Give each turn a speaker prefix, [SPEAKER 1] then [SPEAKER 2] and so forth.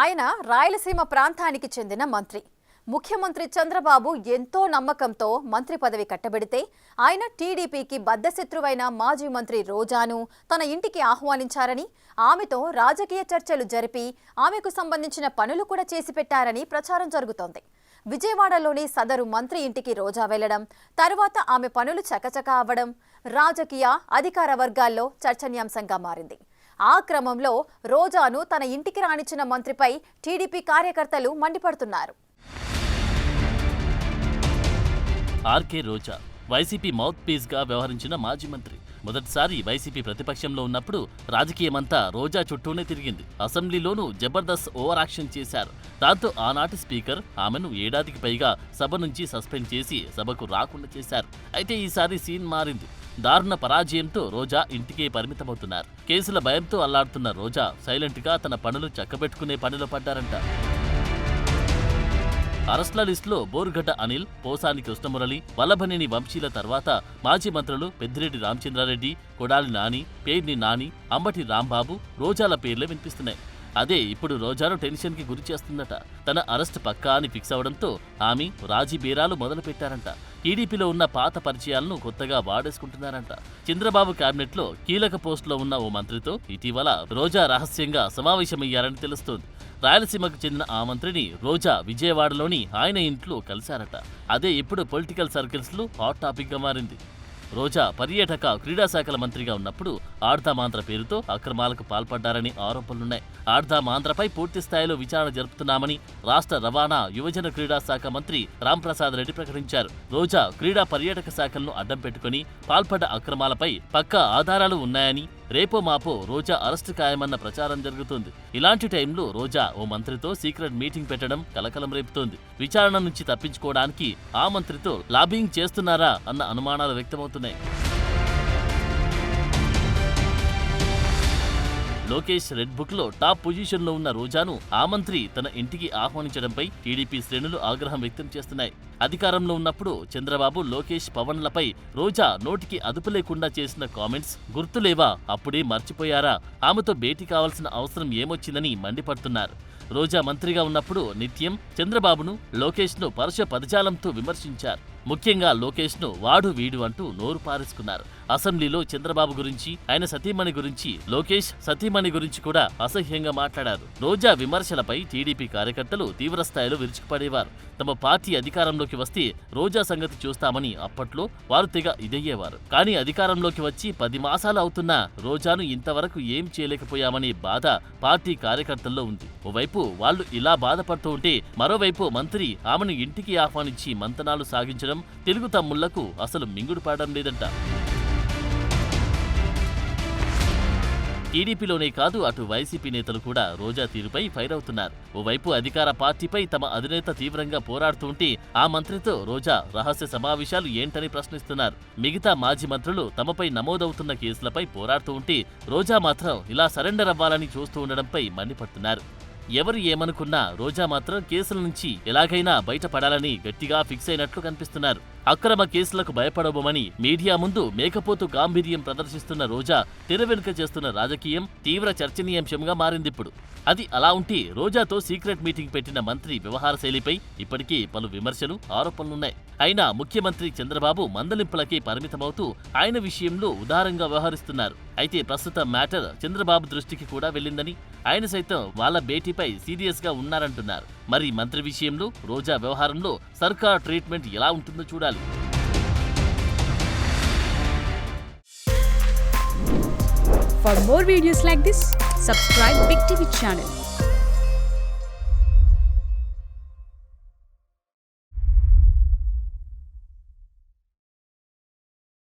[SPEAKER 1] ఆయన రాయలసీమ ప్రాంతానికి చెందిన మంత్రి. ముఖ్యమంత్రి చంద్రబాబు ఎంతో నమ్మకంతో మంత్రి పదవి కట్టబెడితే ఆయన టీడీపీకి బద్ధశత్రువైన మాజీ మంత్రి రోజాను తన ఇంటికి ఆహ్వానించారని, ఆమెతో రాజకీయ చర్చలు జరిపి ఆమెకు సంబంధించిన పనులు కూడా చేసి పెట్టారని ప్రచారం జరుగుతోంది. విజయవాడలోని సదరు మంత్రి ఇంటికి రోజా వెళ్లడం, తర్వాత ఆమె పనులు చకచకా అవ్వడం రాజకీయ అధికార వర్గాల్లో చర్చనీయాంశంగా మారింది. ఆ క్రమంలో రోజాను తన ఇంటికి రానిచ్చిన మంత్రిపై టీడీపీ కార్యకర్తలు మండిపడుతున్నారు.
[SPEAKER 2] ఆర్కే రోజా వైసీపీ మౌత్ పీస్ గా వ్యవహరించిన మాజీ మంత్రి. మొదటిసారి వైసీపీ ప్రతిపక్షంలో ఉన్నప్పుడు రాజకీయమంతా రోజా చుట్టూనే తిరిగింది. అసెంబ్లీలోనూ జబర్దస్త్ ఓవర్ యాక్షన్ చేశారు. దాంతో ఆనాటి స్పీకర్ ఆమెను ఏడాదికి పైగా సభ నుంచి సస్పెండ్ చేసి సభకు రాకుండా చేశారు. అయితే ఈసారి సీన్ మారింది. దారుణ పరాజయంతో రోజా ఇంటికే పరిమితమవుతున్నారు. కేసుల భయంతో అల్లాడుతున్న రోజా సైలెంట్ గా తన పనులు చక్కబెట్టుకునే పనిలో పడ్డారంట. అరెస్ట్ల లిస్టులో బోరుగడ్డ అనిల్, పోసాని కృష్ణమురళి, వల్లభనేని వంశీల తర్వాత మాజీ మంత్రులు పెద్దిరెడ్డి రామచంద్రారెడ్డి, కొడాలి నాని, పేర్ని నాని, అంబటి రాంబాబు, రోజాల పేర్లే వినిపిస్తున్నాయి. అదే ఇప్పుడు రోజాను టెన్షన్ కి గురి చేస్తుందట. తన అరెస్ట్ పక్కా అని ఫిక్స్ అవడంతో ఆమె రాజీ బేరాలు మొదలు పెట్టారంట. టీడీపీలో ఉన్న పాత పరిచయాలను కొత్తగా వాడేసుకుంటున్నారంట. చంద్రబాబు కేబినెట్ లో కీలక పోస్టులో ఉన్న ఓ మంత్రితో ఇటీవల రోజా రహస్యంగా సమావేశమయ్యారని తెలుస్తోంది. రాయలసీమకు చెందిన ఆ మంత్రిని రోజా విజయవాడలోని ఆయన ఇంట్లో కలిశారట. అదే ఇప్పుడు పొలిటికల్ సర్కిల్స్ లో హాట్ టాపిక్ గా మారింది. రోజా పర్యాటక క్రీడా శాఖల మంత్రిగా ఉన్నప్పుడు ఆర్ధామాంధ్ర పేరుతో అక్రమాలకు పాల్పడ్డారని ఆరోపణలున్నాయి. ఆర్ధామాంధ్రపై పూర్తి స్థాయిలో విచారణ జరుపుతున్నామని రాష్ట్ర రవాణా యువజన క్రీడా శాఖ మంత్రి రాంప్రసాద్ రెడ్డి ప్రకటించారు. రోజా క్రీడా పర్యాటక శాఖలను అడ్డం పెట్టుకుని పాల్పడ్డ అక్రమాలపై పక్కా ఆధారాలు ఉన్నాయని, రేపో మాపో రోజా అరెస్టు ఖాయమన్న ప్రచారం జరుగుతోంది. ఇలాంటి టైంలో రోజా ఓ మంత్రితో సీక్రెట్ మీటింగ్ పెట్టడం కలకలం రేపుతోంది. విచారణ నుంచి తప్పించుకోవడానికి ఆ మంత్రితో లాబింగ్ చేస్తున్నారా అన్న అనుమానాలు వ్యక్తమవుతున్నాయి. లోకేష్ రెడ్ బుక్ లో టాప్ పొజిషన్ లో ఉన్న రోజాను ఆ మంత్రి తన ఇంటికి ఆహ్వానించడంపై టీడీపీ శ్రేణులు ఆగ్రహం వ్యక్తం చేస్తున్నాయి. అధికారంలో ఉన్నప్పుడు చంద్రబాబు, లోకేష్, పవన్లపై రోజా నోటికి అదుపు లేకుండా చేసిన కామెంట్స్ గుర్తులేవా? అప్పుడే మర్చిపోయారా? ఆమెతో భేటీ కావాల్సిన అవసరం ఏమొచ్చిందని మండిపడుతున్నారు. రోజా మంత్రిగా ఉన్నప్పుడు నిత్యం చంద్రబాబును, లోకేష్ను పరుష పదజాలంతో విమర్శించారు. ముఖ్యంగా లోకేష్ను వాడు వీడు అంటూ నోరు పారేసుకున్నారు. అసెంబ్లీలో చంద్రబాబు గురించి, ఆయన సతీమణి గురించి, లోకేష్ సతీమణి గురించి కూడా అసహ్యంగా మాట్లాడారు. రోజా విమర్శలపై టీడీపీ కార్యకర్తలు తీవ్రస్థాయిలో విరుచుకుపడేవారు. తమ పార్టీ అధికారంలోకి వస్తే రోజా సంగతి చూస్తామని అప్పట్లో వారు తెగ ఇదయ్యేవారు. కానీ అధికారంలోకి వచ్చి 10 మాసాలు అవుతున్నా రోజాను ఇంతవరకు ఏం చేయలేకపోయామనే బాధ పార్టీ కార్యకర్తల్లో ఉంది. ఓవైపు వాళ్ళు ఇలా బాధపడుతూ ఉంటే, మరోవైపు మంత్రి ఆమెను ఇంటికి ఆహ్వానించి మంతనాలు సాగించడం తెలుగు తమ్ముళ్లకు అసలు మింగుడు పడడం లేదంట. టీడీపీలోనే కాదు, అటు వైసీపీ నేతలు కూడా రోజా తీరుపై ఫైర్ అవుతున్నారు. ఓవైపు అధికార పార్టీపై తమ అధినేత తీవ్రంగా పోరాడుతుంటే, ఆ మంత్రితో రోజా రహస్య సమావేశాలు ఏంటని ప్రశ్నిస్తున్నారు. మిగతా మాజీ మంత్రులు తమపై నమోదవుతున్న కేసులపై పోరాడుతూ ఉంటే, రోజా మాత్రం ఇలా సరెండర్ అవ్వాలని చూస్తూ ఉండడంపై మండిపడుతున్నారు. ఎవరు ఏమనుకున్నా రోజా మాత్రం కేసుల నుంచి ఎలాగైనా బయటపడాలని గట్టిగా ఫిక్స్ అయినట్లు కనిపిస్తున్నారు. అక్రమ కేసులకు భయపడబోమని మీడియా ముందు మేకపోతు గాంభీర్యం ప్రదర్శిస్తున్న రోజా తెర వెనుక చేస్తున్న రాజకీయం తీవ్ర చర్చనీయాంశంగా మారిందిప్పుడు. అది అలా ఉంటే, రోజాతో సీక్రెట్ మీటింగ్ పెట్టిన మంత్రి వ్యవహార శైలిపై ఇప్పటికీ పలు విమర్శలు, ఆరోపణలున్నాయి. అయినా ముఖ్యమంత్రి చంద్రబాబు మందలింపులకే పరిమితమవుతూ ఆయన విషయంలో ఉదారంగా వ్యవహరిస్తున్నారు. అయితే ప్రస్తుత మ్యాటర్ చంద్రబాబు దృష్టికి కూడా వెళ్ళిందని, ఆయన సైతం వాళ్ళ భేటీపై సీరియస్ గా ఉన్నారంటున్నారు. మరి మంత్రి విషయంలో రోజా వ్యవహారంలో సర్కార్ ట్రీట్మెంట్ ఎలా ఉంటుందో చూడాలి.
[SPEAKER 3] For more videos like this, subscribe Big TV channel.